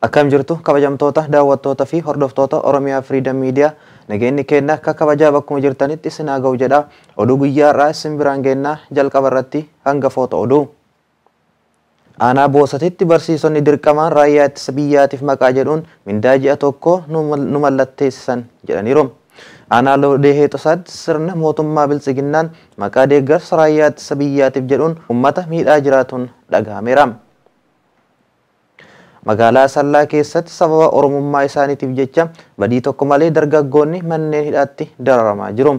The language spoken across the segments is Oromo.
Akkam jirtu kabajamtoota daawwattoota fi hordoftoota Oromiyaa Freedom Media nageenyi keenya akka kabajaa bakkuma jirtanitti isin haa ga'u jedha. Oduu guyyaa irraa isin biraan geenna jalqaba irratti hangafoota oduu. Aanaa Boosatitti barsiisonni dirqamaan raayyaa ittisa biyyaatiif maqaa jedhuun mindaa ji'a tokko nu mallatteessisan jedhaniiru. Aanaa Loodee Heexosaatti sirna mootummaa biltsiginnaan maqaa deeggarsa raayyaa ittisa biyyaatiif jedhuun uummata miidhaa jiraatuun dhagahameera. Magaalaa Sallaa keessatti sababa oromummaa isaaniitiif jecha badii tokko malee dargaggoonni manneen hidhaatti dararamaa jiru.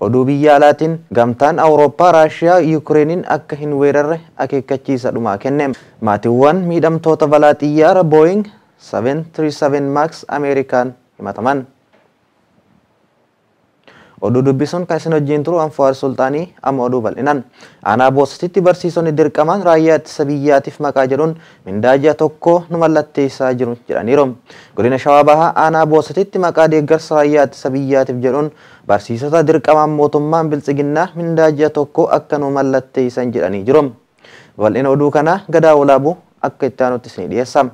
Oduu biyya alaatiin gamtaan Awurooppaa Raashiyaa Yukireeniin akka hin weerarre akeekkachiisa dhumaa kenne. Maatiiwwan miidhamtoota balaa xiyyaara Boeing 737 Max Ameerikaan himataman. Oduu dubbisuun kan isin wajjin turu Anfaar Sultaanii amma oduu bal'inaan. Aanaa Boosatitti barsiisonni dirqamaan raayyaa ittisa biyyaatiif maqaa jedhuun mindaa ji'a tokko nu mallatteessaa jiru jedhaniiru. Godina Shawaa Bahaa aanaa Boosatitti maqaa deeggarsa raayyaa ittisa biyyaatiif jedhuun barsiisota dirqamaan mootummaan biltsiginnaa mindaa ji'a tokko akka nu mallatteessan jedhanii jiru. Bal'ina oduu kana Gadaa Olaabuu akka itti aanutti isin dhiyeessa.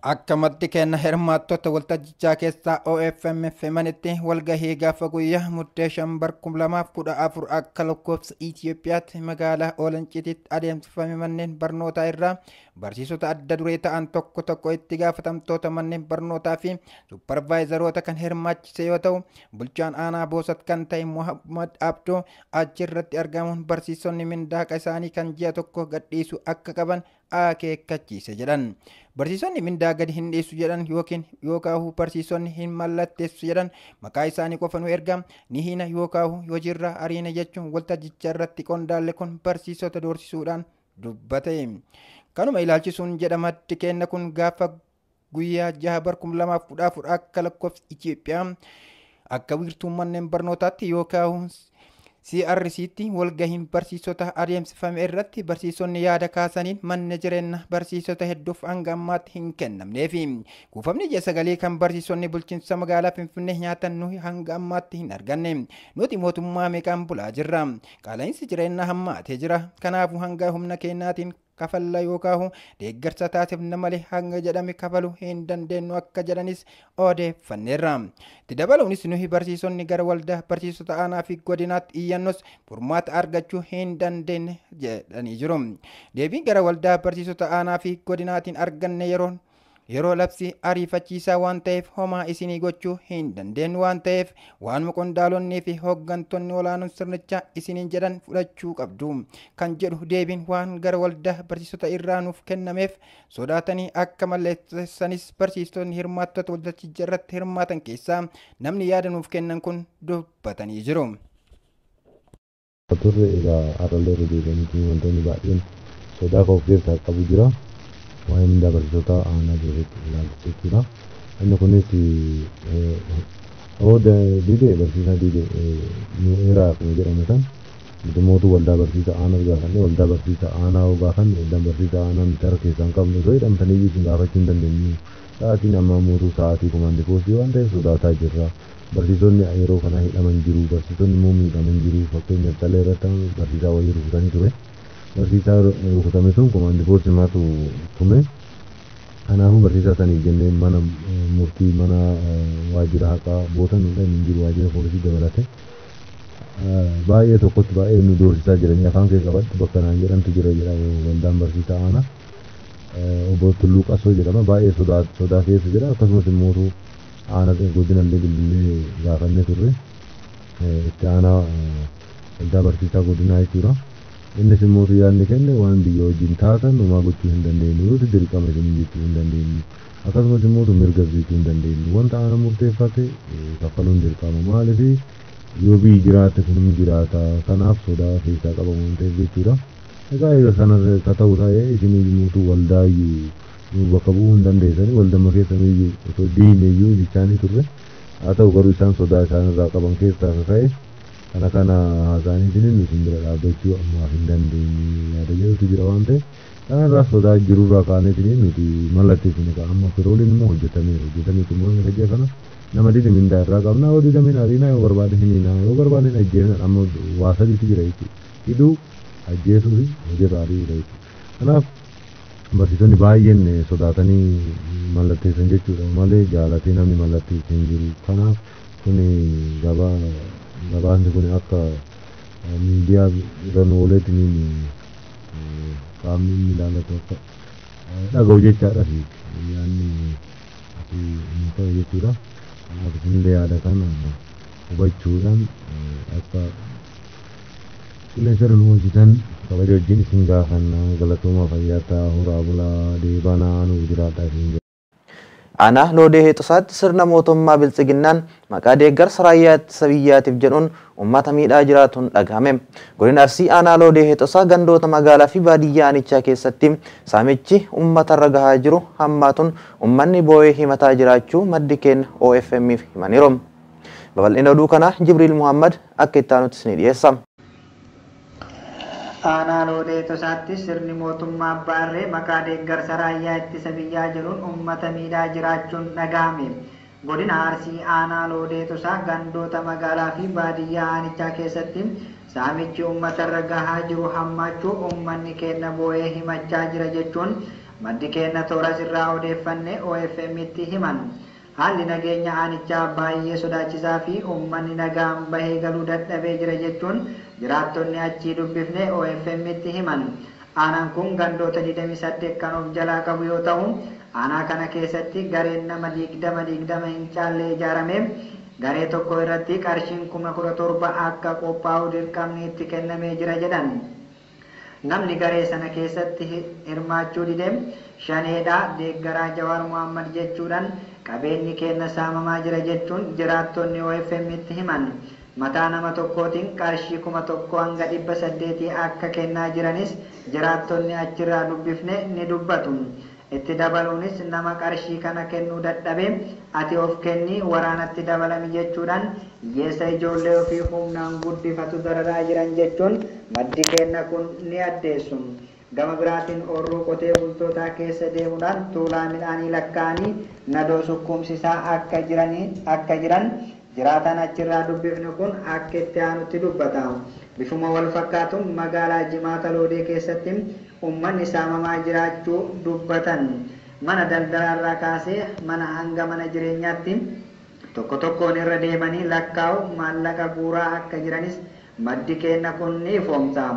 Akka maddi kenna hirmaattota waltajjichaa keessaa OFM himanitti walgahii gaafa guyyaa muddee 5/2014 akka lakkoofsa Itoophiyaatti magaalaa Olancitiitti adeemsifame manneen barnootaa irraa barsiisota adda duree ta'an tokko itti gaafatamtoota manneen barnootaa fi supparvaayizaroota kan hirmaachise yoo ta'u, bulchaan aanaa Boosat kan ta'e Muhammad Abdoo achirratti argamuun barsiisonni mindaaqa isaanii kan ji'a tokko gadhiisuu akka qaban akeekkachiise jedhan. Barsiisonni mindaa gadi hin dhiisu jedhan yookaan barsiisonni hin mallatteessu jedhan maqaa isaanii qofa nu erga ni hina yookaan hojiirra ariina jechuun waltajjicha irratti qondaalle kun barsiisota doorsisuudhaan dubbate. Kanuma ilaalchisuun jedha maddi kenna kun gaafa guyyaa 6/2014 akka lakkoofsa Itoophiyaa akka wiirtuu manneen barnootaatti yookaan CRCtti walgahiin barsiisota adeemsifame irratti barsiisonni yaada kaasaniin manni jireenya barsiisota hedduuf hanga ammaatti hin kennamneefi kuufamni ji'a sagalee kan barsiisonni bulchiinsa magaalaa Finfinnee nyaatan nuyi hanga ammaatti hin arganne. Nuti mootummaa meeqaan bulaa jirra? Qaala'insi jireenyaa hammaatee jira. Kanaafuu hanga humna keenyaatiin kafalla yookaan deeggarsa taasifna malee hanga jedhame kafaluu hin dandeenyu akka jedhanis odeeffanneerra. Itti dabaluunis nuyi barsiisonni gara waldaa barsiisota aanaa fi godinaatti iyyannus furmaata argachuu hin dandeenye jedhanii jiru. Deebiin gara waldaa barsiisota aanaa fi godinaatiin arganne yeroo labsi ariifachiisaa waan ta'eef homaa isinii gochuu hin dandeenyu waan ta'eef waanuma qondaalonni fi hooggantoonni olaanoon sirnichaa isiniin jedhan fudhachuu qabdu kan jedhu deebiin waan gara waldaa barsiisota irraa nuuf kennameef sodaatanii akka mallatteessanis barsiistonni hirmaattota waltajjicha irratti hirmaatan keessaa namni yaada nuuf kennan kun dubbatanii jiru. Turre egaa har'allee deebi'anii wantoonni baay'een sodaa of keessaa qabu jira. Waa'ee mindaa barsiisota aanaa jireetti ilaalcha jechuudha. Inni kunis didee barsiisaa didee nu eeraa akkuma jedhamu san mootummaa waldaa barsiisaa aanaa gaafanne waldaa barsiisaa aanaa gaafanne waldaa barsiisaa aanaa mitara keessaa hin qabne osoo hidhamtanii isin gaafachuu hin dandeenyu. Sa'aatiin amma mootuu sa'aatii kumaandii poostii waan ta'eef sodaataa jirra. Barsiisonni yeroo kana hidhaman jiru. Barsiisonni immoo miidhaman jiru. Fakkeenyaaf Talee irratti barsiisaa wayii rukutanii ture. Barsiisaa rukutame sun kumaandii poostii maatu tume. Kanaafuu barsiisaa saniif jennee mana murtii mana waajjira haqaa bootan hin jiru waajjira poolisii dabalate. Baay'ee tokkotti baay'ee nu doorsisaa jiranii afaan kee qabatti bakka naan jedhamtu jira jedhama waldaan barsiisaa aanaa. Obbo Tulluu Qasoo jedhama baay'ee sodaa keessa jira akkasumas immoo aanaa godinallee bilbilee gaafannee turre itti aanaa waldaa barsiisaa godinaa jechuudha. Innis immoo yaadni kenne waan biyya wajjin taasisan homaa gochuu hin dandeenyu nuti dirqama isin jechuu hin dandeenyu akkasumas immoo mirga bituu hin dandeenyu wanta aanaa murteeffate kaffaluun dirqama maaliif yoo biyyi jiraatte kunum jiraata kanaaf sodaa keessaa qabamu waan ta'eef jechuudha. Egaa kana ta'uu ta'ee isin mootuu waldaa bakka bu'uu hin dandeessanii waldamma keessaniyyuu osoo diineyyuu jechaanii turre haa ta'u garuu isaan sodaa isaan irraa qaban keessaa ka'e kana haasaanii isin isin bira dhaabbachuu ammaaf hin dandeenye yaada jedhutu jira waan ta'eef kanarraa sodaa jirurraa kaanee isin nuti mallatteessine amma firooliin immoo hojjetamee xumurame hojii kana nama didi mindaa irraa qabna yoo didamin ariinaa yoo barbaade himiinaa yoo barbaade ajjeesna amma waa sadiitu jira jechuudha hidhuu ajjeesuu fi hojiirraa ari'uudha jechuudha. Kanaaf barsiisonni baay'een sodaatanii mallatteessan jechuudha malee jaalatee namni mallatteessan jiru. Kanaaf kun gabaasni kun akka miidiyaa irra ooleetiin qaamni inni ilaallatu akka dhaga'u jechaadha fi yaadni hin ta'u jechuudha. Kanaaf isinillee yaada kana hubachuudhaan akka qilleensa irra nu hojjetan kabaja wajjin isin gaafanna galatooma fayyaa horaa bulaa deebanaa nuuf jiraadhaa isin jedha. Aanaa Loodee Heexusaatti sirna mootummaa Biltsiginnaan maqaa deeggarsa raayyaa ittisa biyyaatiif jedhuun uummata miidhaa jiraatuun dhagahame. Godina Arsii aanaa Loodee Heexusaa gandoota magaalaa fi baadiyyaa aanichaa keessatti saamichi uummata irra gahaa jiru hammaatuun uummanni boo'ee himataa jiraachuu maddi keenya OFM'if himaniiru. Babal'ina oduu kana Jibriil Muhammad akka itti aanutti isin dhiyeessa. Aanaa Loodee Heexusaatti sirni mootummaa Abbaarree maqaa deeggarsa raayyaa ittisa biyyaa jedhuun uummata miidhaa jiraachuun dhagahame. Godina Arsii aanaa Loodee Heexusaa gandoota magaalaa fi baadiyyaa aanichaa keessatti saamichi uummata irra gahaa jiru hammaachuu uummanni keenya boo'ee himachaa jira jechuun maddi keenya toora irraa odeeffanne OFM'tti himan. Haalli nageenya aanichaa baay'ee sodaachisaa fi uummanni nagaan bahee galuu dadhabee jira jechuun jiraattonni achii dubbifne OFM'tti himan. Aanaan kun gandoota 28 kan of jalaa qabu yoo ta'u, aanaa kana keessatti gareen nama 20 hin caalle ijaaramee garee tokko irratti qarshiin 17,000 akka qophaa'u dirqamni itti kennamee jira jedhan. Namni garee sana keessatti hirmaachuu dide shaneedhaa deeggaraa Jawaar Muhammad jechuudhaan qabeenyi keenya saamamaa jira jechuun jiraattonni OFM'tti himan. Mataa nama tokkootiin qarshii 1,000 hanga 800 akka kennaa jiranis jiraattonni achirraa dubbifne ni dubbatu. Itti dabaluunis nama qarshii kana kennuu dadhabe ati of kenni waraanatti dabalami jechuudhaan hiyyeessa ijoollee ofii humnaan guddifatu dararaa jiran jechuun maddi keenya kun ni addeessu. Gama biraatiin oorruu qotee bultootaa keessa deemuudhaan tuulaa midhaanii lakkaa'anii nadoo sukkuumsisaa akka jiran jiraatan achirraa dubbifni kun akka itti aanutti dubbata. Bifuma wal fakkaatuun magaalaa Jimaata Loodee keessatti uummanni saamamaa jiraachuu dubbatan. Mana daldalaarraa kaasee mana hanga mana jireenyaatti tokko tokkoon irra deemanii lakkaa'u maallaqa guuraa akka jiranis maddi keenya kun ni ifoomsa.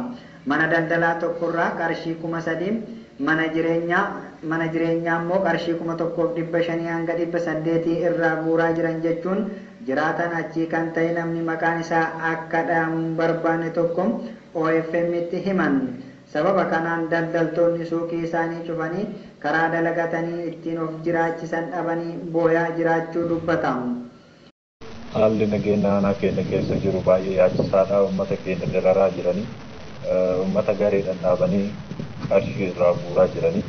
Mana daldalaa tokkorraa qarshii 3,000 mana jireenyaa immoo qarshii 1,500 hanga 800 irraa guuraa jiran jechuun jiraatan achii kan ta'e namni maqaan isaa akka dhaamuun barbaanne tokko OFM'tti himan. Sababa kanaan daldaltoonni suuqii isaanii cufanii karaa dalagatanii ittiin of jiraachisan dhabanii booyaa jiraachuu dubbatamu. Haalli nageenya aanaa keenya keessa jiru baay'ee yaachisaadha. Uummata keenya dararaa jiranii uummata gareedhaan dhaabanii qarshii irraa guuraa jiranii.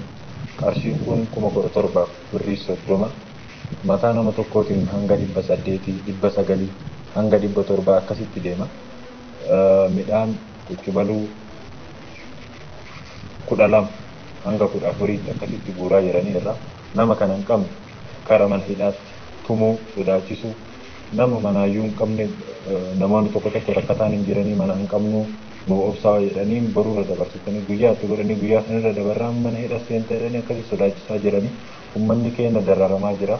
Qarshiin kun 17,000 birrii 30 mataa nama tokkootiin hanga 800 900 hanga 700 akkasitti deema. Midhaan qucubaluu 12 hanga 14 akkasitti guuraa jiranii irra nama kana hin qabne karaa mana hidhaatti tumuu sodaachisuu nama manaayyuu hin qabne namoonni tokko tokko rakkataan hin jiranii mana hin qabnu nu obsaa jedhanii baruura dabarsitanii guyyaatti godhanii guyyaa sanarra dabarraan mana hidha seenta jedhanii akkasii sodaachisaa jiranii uummanni keenya dararamaa jira.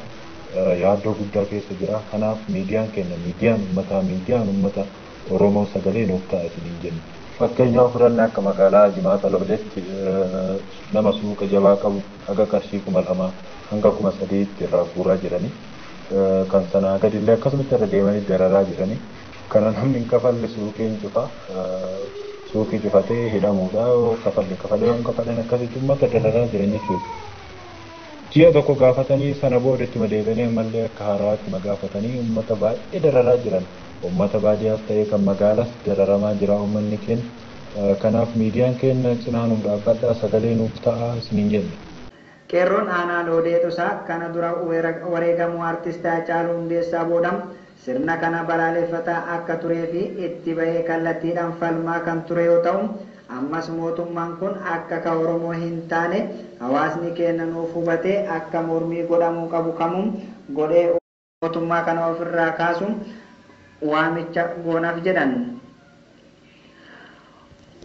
Yaaddoo guddaa keessa jira. Kanaaf miidiyaan keenya miidiyaan uummata Oromoo sagalee nuuf ta'a isiniin jenna. Fakkeenyaaf fudhannee akka magaalaa Jimaata Loodeetti nama suuqa jabaa qabu haga qarshii 2,000 hanga 3,000 irraa guuraa jiranii. Kan sanaa gadillee akkasumatti irra deemanii dararaa jiranii. Kana namni hin kafalle suuqii cufatee hidhamuudha. Kafaleen akkasitti uummata dararaa jiran jechuudha. Ji'a tokko gaafatanii sana booda itti deebi'anii ammallee akka haaraatti gaafatanii uummata baay'ee dararaa jiran. Uummata baadiyyaas ta'ee kan magaalaas dararamaa jira uummanni keenya. Kanaaf miidiyaan keenya cinaa nuuf dhaabbadhaa sagalee nuuf ta'a isiniin jenna. Qeerroon aanaa Loodee Heexusaa kana dura wareegamuu artistaa Haacaaluu Hundeessaa booda sirna kana balaaleffataa akka turee fi itti bahee kallattiidhaan falmaa kan ture yoo ta'u ammas mootummaan kun akka Oromoo hin taane hawaasni keenya nuuf hubatee akka mormii godhamuu qabu kamuun godhee mootummaa kana ofirraa kaasuun waamicha goonaaf jedhan.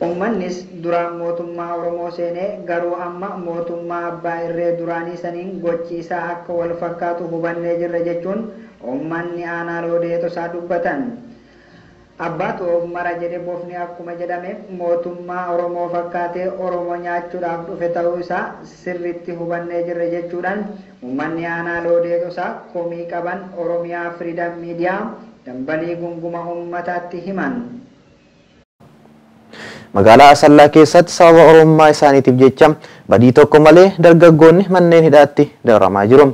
Uummannis duraan mootummaa Oromoo seenee garuu amma mootummaa abbaa irree duraanii saniin gochi isaa akka wal fakkaatu hubannee jirra jechuun uummanni aanaa loodee tosaa dubbatan. Abbaatu of mara jedhe bofni akkuma jedhame mootummaa Oromoo fakkaatee Oromoo nyaachuudhaaf dhufe ta'uu isaa sirriitti hubannee jirra jechuudhaan uummanni aanaa loodee tosaa komii qaban Oromiyaa Firiidam Miidiyaa dambalii gunguma uummataatti himan. Magaalaa Asallaa keessatti sababa Oromummaa isaaniitiif jecha badii tokko malee dargaggoonni manneen hidhaatti dararamaa jiru.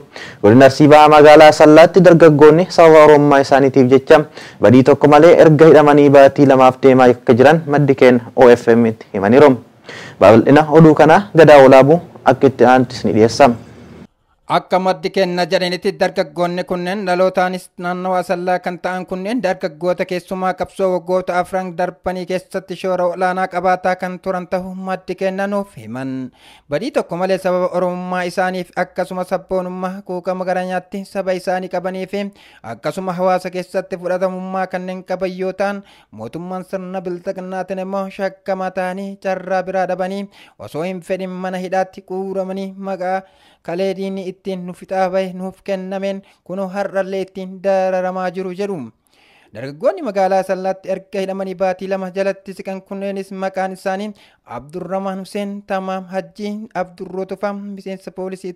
Godina Arsii Bahaa magaalaa Asallaatti dargaggoonni sababa Oromummaa isaaniitiif jecha badii tokko malee erga hidhamanii baatii lamaaf deemaa akka jiran maddi keenya OFM'tti himaniiru. Babal'ina oduu kana Gadaa Olaabuu akka itti aantis ni dhiyeessa. Akka maddi keenya jedhanitti dargaggoonni kunneen dhalootaanis naannawa Asallaa kan ta'an kunneen dargaggoota keessumaa qabsoo waggoota afran darbanii keessatti shoora olaanaa qabaataa kan turan ta'uu maddi keenya nuuf himan. Badii tokko malee sababa Oromummaa isaaniif akkasuma sabboonummaa quuqama gareenyaatti saba isaanii qabanii fi akkasuma hawaasa keessatti fudhatamummaa kanneen qaban yoo ta'an mootummaan sirna bilxiginnaatiin immoo shakkamaa ta'anii carraa biraa dhabanii osoo hin fedhin mana hidhaatti guuramanii maqaa kalee diinni ittiin nuuf fixaa bahe nuuf kennameen kunoo har'allee ittiin dararamaa jiru jedhu. Dargaggoonni magaalaa Asallaatti erga hidhamanii baatii lama jalatti siqan kunneenis maqaan isaanii Abdurrahman Hussein Tamaam Hajji Abdurrotufaa miseensa poolisii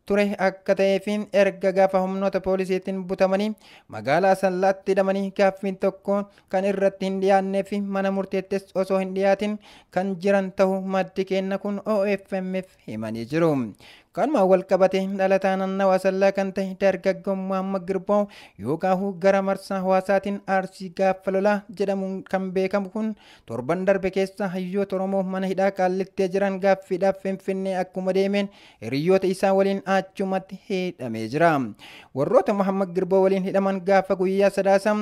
ture akka ta'ee fi erga gaafa humnoota poolisiitiin butamanii magaalaa Asallaatti hidhamanii gaaffiin tokko kan irratti hin dhiyaannee fi mana murteettis osoo hin dhiyaatin kan jiran ta'uu maddi keenya kun OFM'f himanii jiru. Kanuma wal qabate dhalataa naannawa Asallaa kan ta'e dargaggoon Muhammad Girboo yookaan gara marsaa hawaasaatiin Arsii Gaafa Lolaa jedhamuun kan beekamu kun torban darbe keessa hayyoota Oromoo mana hidhaa Qaallittee jiran gaaffiidhaaf Finfinnee akkuma deemeen hiriyoota isaa waliin achumatti hidhamee jira. Warroota Muhammad Girboo waliin hidhaman gaafa guyyaa sadaasa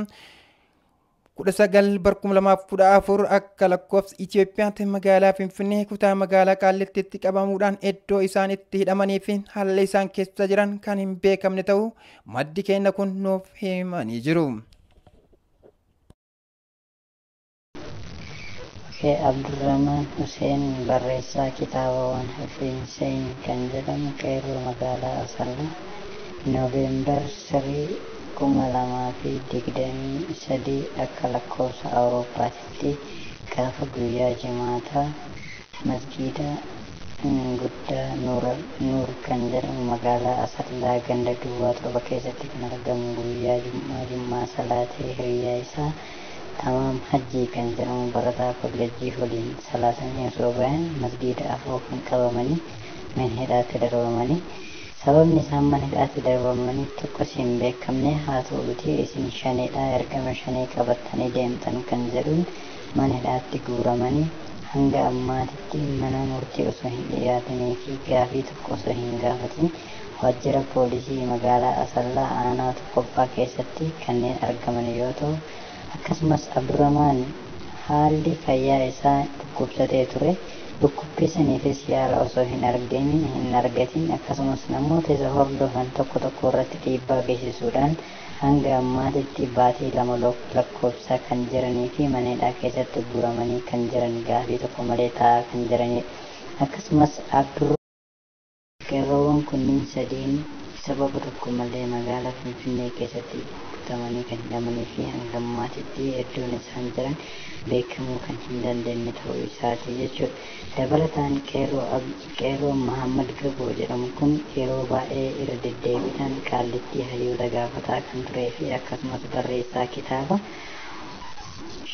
19/2014 akka lakkoofsa Itoophiyaatti magaalaa Finfinnee kutaa magaalaa Qaallittiitti qabamuudhaan iddoo isaan itti hidhamanii fi haalli isaan keessa jiran kan hin beekamne ta'uu maddi keenya kun nuuf himanii jiru. Abdurrahman Hussein barreessaa kitaabawwan Haffiin kan jedhamu qeerroo magaalaa Asallaa Nooveembar 2023 akka lakkoofsa Awurooppaatti gaafa guyyaa jimaataa masgiida guddaa Nuur kan jedhamu magaalaa Asallaa ganda duwwaa torba keessatti kan argamu guyyaa jummaa salaatee hiriyaa isaa Tamaam Hajji kan jedhamu barataa kolleejjii waliin salaatanii osoo bahan masgiida afoo kan qabamanii mana hidhaatti darbamanii sababni isaan mana hidhaatti darbamanii tokkos hin beekamne haa ta'uutii isin shaneedhaa ergama shanee qabattanii deemtan kan jedhuun mana hidhaatti guuramanii hanga ammaatitti mana murtii osoo hin dhiyaatanii fi gaafii tokko osoo hin gaafatin waajjira poolisii magaalaa Asallaa aanaa tokkoffaa keessatti kanneen argaman yoo ta'u akkasumas Abdurrahman haalli fayyaa isaa dhukkubsatee ture dhukkubbii saniifis yaala osoo hin argatin akkasumas namoota isa hordofan tokko irratti dhiibbaa geessisuudhaan hanga ammaatitti baatii lama lakkoofsaa kan jiranii fi mana hidhaa keessatti guuramanii kan jiran gaafii tokko malee taa'aa kan jiranidha. Akkasumas qeerroowwan kunniin sadiin sababa tokko malee magaalaa Finfinnee keessatti butamanii kan hidhamanii fi hanga ammaatitti iddoon isaan jiran beekamuu kan hin dandeenye ta'uu isaati jechuudha. Dabalataan qeerroo Muhammad Girboo jedhamu kun yeroo baay'ee irra deddeebiidhaan Qaallittii hayyoota gaafataa kan turee fi akkasumas barreessaa kitaaba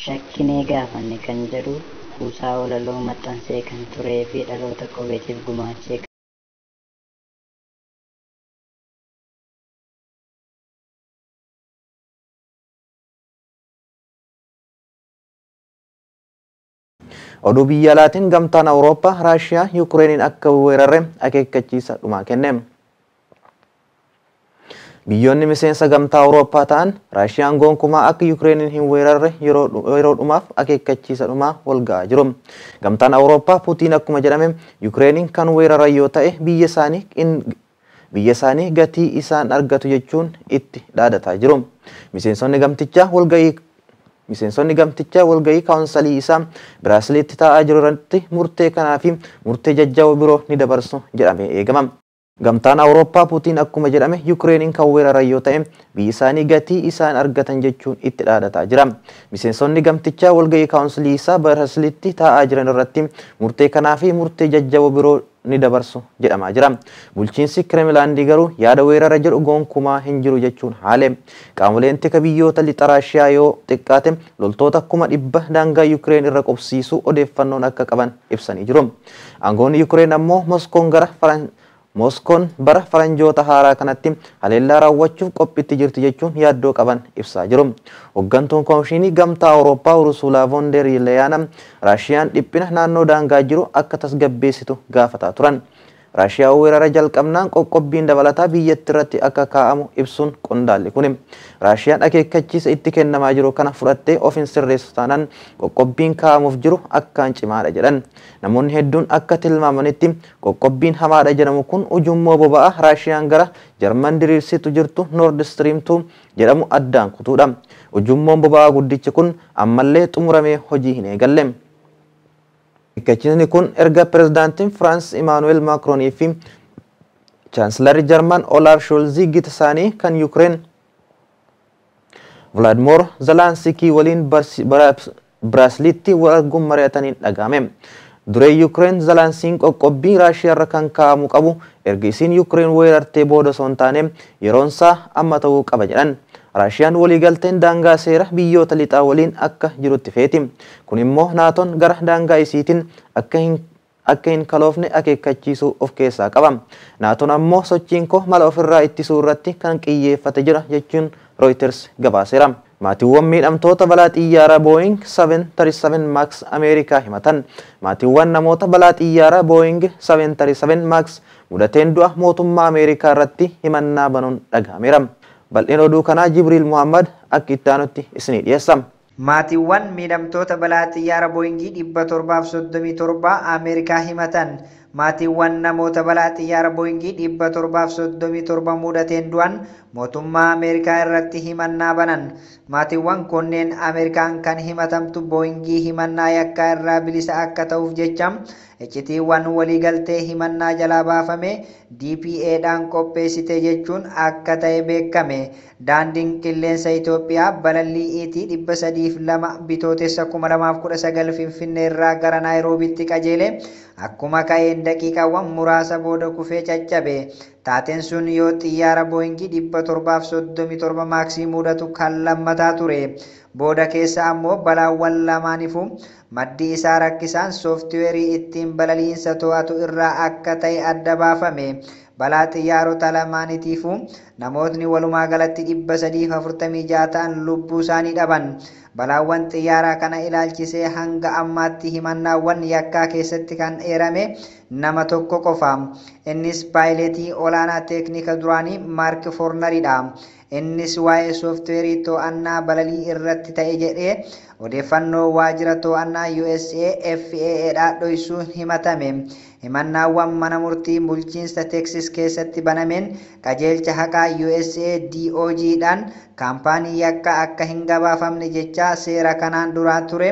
shakkinee gaafanne kan jedhu kuusaa walaloo maxxansee kan turee fi dhaloota qubeetiif gumaachee Oduu biyya alaatiin gamtaan Awurooppaa Raashiyaa Yukireeniin akka weerarre akeekkachiisa dhumaa kenne. Biyyoonni miseensa gamtaa Awurooppaa ta'an Raashiyaan gonkumaa akka Yukireeniin hin weerarre yeroo dhumaaf akeekkachiisa dhumaa wal ga'aa jiru. Gamtaan Awurooppaa Puutiin akkuma jedhame Yukireeniin kan weeraran yoo ta'e biyya isaanii gatii isaan argatu jechuun itti dhaadataa jiru. Miseensonni gamtichaa walga'ii Miseensonni gamtichaa walgahii kaawunsilii isaa Biraasiliitti taa'aa jiru irratti murtee kanaa fi murtee jajjaboo biroo ni dabarsu jedhamee eegama. Gamtaan Awurooppaa Puutiin akkuma jedhame Yukireeniin kan weeraran yoo ta'e biyyi isaanii gatii isaan argatan jechuun itti dhaadataa jira. Miseensonni gamtichaa walgahii kaawunsilii isaa Biraasiliitti taa'aa jiran irratti murtee kanaa fi murtee jajjaboo biroo ni dabarsu jedhamaa jira. Bulchiinsi Kireemlaandii garuu yaada weerara jedhu gonkumaa hin jiru jechuun haale. Qaamoleen tika biyyoota lixa Raashiyaa yoo xiqqaate loltoota 100,000 daangaa Yukireen irra qubsiisuu odeeffannoon akka qaban ibsanii jiru. Aangoonni Yukireen ammoo Moskoon bara faranjoota haaraa kanatti haleellaa raawwachuuf qophiitti jirti jechuun yaaddoo qaban ibsaa jiru. Hooggantuun Koomishinii Gamtaa Awurooppaa Ursula von der Leyen Raashiyaan dhiphina naannoo daangaa jiru akka tasgabbeessitu gaafataa turan. Raashiyaa weerara jalqabnaan qoqqobbiin dabalataa biyyattii irratti akka kaa'amu ibsuun qondaalli kun. Raashiyaan akeekkachiisa itti kennamaa jiru kana fudhattee of hin sirreessu taanaan qoqqobbiin kaa'amuuf jiru akkaan cimaadha jedhan. Namoonni hedduun akka tilmaamanitti qoqqobbiin hamaadha jedhamu kun ujummoo boba'aa Raashiyaan gara Jarman diriirsitu jirtu Nord Stream 2 jedhamu addaan kutuudha. Ujummoon boba'aa guddichi kun ammallee xumuramee hojii hin eegalle. Akeekkachiisni kun erga pirezidaantiin Firaans Imaanuweel Maakiroonii fi chaansilarri Jarman Olaaf Shoolz gita isaanii kan Yukireen Volodymyr Zelenskiy waliin Biraasiliitti wal arguun mari'ataniin dhagahame. Duree Yukireen Zelenskiyin qoqqobbii Raashiyaa irra kan kaa'amu qabu erga isiin Yukireen weerartee booda osoo hin taane yeroon isaa amma ta'uu qaba jedhan. Raashiyaan waliigalteen daangaa seera biyyoota lixaa waliin akka jirutti feeti. Kun immoo naatoon gara daangaa isiitiin akka hin kaloofne akeekkachiisuu of keessaa qaba. Naatoon ammoo sochiin koo mala ofirraa ittisuu irratti kan xiyyeeffate jira jechuun Reuters gabaaseera. Maatiiwwan miidhamtoota balaa xiyyaaraa Boeing 737 Max Ameerikaa himatan. Maatiiwwan namoota balaa xiyyaaraa Boeing 737 Max mudateen du'a mootummaa Ameerikaa irratti himannaa banuun dhagahameera. Bal'een oduu kanaa Jibriil Muhammad akka itti aanutti isinii dhiyeessa. Maatiiwwan miidhamtoota balaa xiyyaara Booyingii 737 Ameerikaa himatan. Maatiiwwan namoota balaa xiyyaara Booyingii 737 mudateen du'an mootummaa Ameerikaa irratti himannaa banan. Maatiiwwan kunneen Ameerikaan kan himatamtu Booyingii himannaa yakkaa irraa bilisa akka ta'uuf jecha iccitiiwwan waliigaltee himannaa jalaa baafame DPAdhaan qopheessite jechuun akka ta'e beekame. Daandiin qilleensa Itoophiyaa balallii ET 302 bitootessa 2019 Finfinnee irraa gara Naayiroobiitti qajeele akkuma ka'een daqiiqaawwan muraasa booda kufee caccabe. Taateen sun yoo xiyyaara Booyingii 737 maaksii mudatu kan lammataa ture. Booda keessa ammoo balaawwan lamaaniifuu maddi isaa rakkisaan sooftiweerii ittiin balaliinsa to'atu irraa akka ta'e adda baafame. Balaa xiyyaarota lamaanitiifuu namootni walumaa galatti 346 ta'an lubbuu isaanii dhaban. Balaawwan xiyyaaraa kana ilaalchisee hanga ammaatti himannaawwan yakkaa keessatti kan eerame nama tokko qofa. Innis paayileetii olaanaa teeknika duraanii Maark Foornaridha. Innis waa'ee sooftiweerii to'annaa balalii irratti ta'e jedhee odeeffannoo waajjira to'annaa USA FAA dhoysuun himatame. Himannaawwan mana murtii bulchiinsa Texas keessatti banameen qajeelcha haqaa USA DOJ'dhaan kaampaanii yakka akka hin gabaafamne jecha seera kanaan dura ture.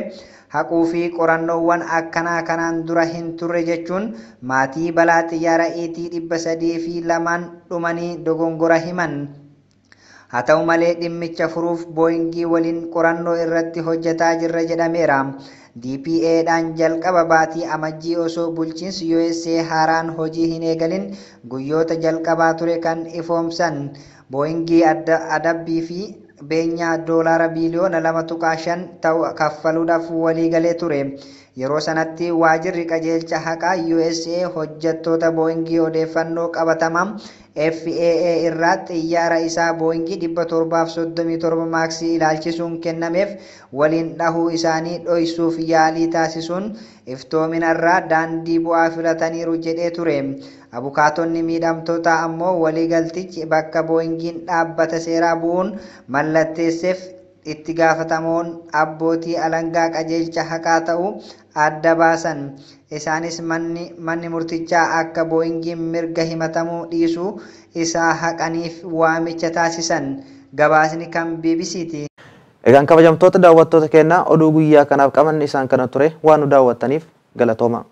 Haquu fi qorannoowwan akkanaa kanaan dura hin turre jechuun maatii balaa xiyyaara ET 302 dhumanii dogongora himan. Haa ta'u malee dhimmicha furuuf Booyingii waliin qorannoo irratti hojjetaa jirra jedhameera. DPAdhaan jalqaba baatii amajjii osoo bulchiinsi USA haaraan hojii hin eegalin guyyoota jalqabaa ture kan ifoomsan. Booyingii adabbii fi beenyaa doolaara biliyoona 2.5 ta'u kaffaluudhaaf waliigalee ture. Yeroo sanatti waajirri qajeelcha haqaa USA hojjettoota Booyingii odeeffannoo qabatamaa FAA irraa xiyyaara isaa Booyingii 737 maaksii ilaalchisuun kennameef waliin dhahuu isaanii dhoysuuf yaalii taasisuun iftoominarraa daandii bu'aa filataniiru jedhee ture. Abukaatonni miidhamtoota ammoo waliigaltichi bakka Booyingiin dhaabbata seeraa bu'uun mallatteesseef itti gaafatamoon abbootii alangaa qajeelcha haqaa ta'uu adda baasan. Isaanis manni murtichaa akka Booyingiin mirga himatamuu dhiisuu isaa haqaniif waamicha taasisan. Gabaasni kan BBC'ti. Egaan kabajamtoota daawwattoota keenyaa oduu guyyaa kanaaf qabanne isaan kana ture waan nu daawwattaniif galatooma.